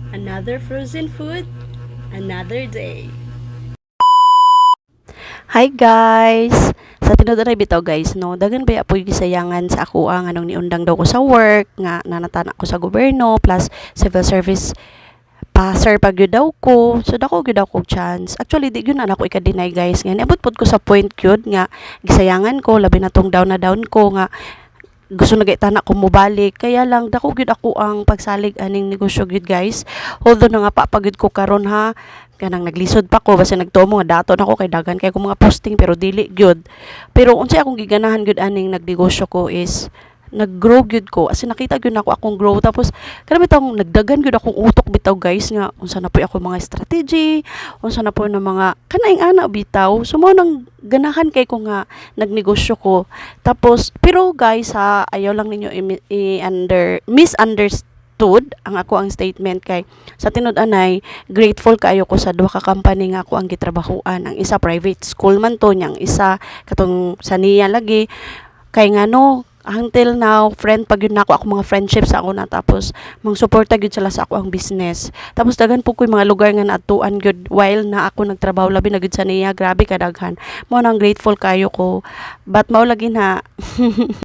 Another frozen food, another day. Hi guys! Sa tinuod na bitaw guys, no, dagan ba apoy gisayangan sa ako ang anong niundang daw ko sa work nga nanatanak ko sa gobyerno plus civil service passer pag yun daw ko. So dako gyud ako chance. Actually di gyud na ako ika-deny guys. Nga niabot pod ko sa point gyud nga gisayangan ko labi na tong down ko nga gusto na tanak ko mobalik, kaya lang dako gyud ako ang pagsalig aning negosyo gyud guys. Although na nga papagud ko karon ha, kanang naglisod pa ko basta nagtuo mo nga dato nako kay dagan kay ko mga posting pero dili gyud. Pero unsay akong giganahan gyud aning nagnegosyo ko is nag-grow gyud ko, as in, nakita gyud nako akong grow, tapos kada bitaw nagdagan gyud akong utok bitaw guys nga unsa na po ako mga strategy, unsa na po na mga kanaing ana bitaw, sumo nang ganahan kay ko nga nagnegosyo ko. Tapos pero guys ha, ayaw lang ninyo misunderstood ang ako ang statement kay sa tinud-anay grateful kaayo ko sa duha ka company nga ako ang gitrabahuan. Ang isa private school man to, yang isa katong sa niya lagi kay nga no, until now friend pag yun nako ako mga friendship sa ako na, tapos mang suporta gyud sila sa ako ang business. Tapos dagan po ko'y mga lugar nga naatuan gyud while na ako nagtrabaho labi na gyud sa niya, grabe kadaghan mo nang grateful kayo ko, but mao lagi na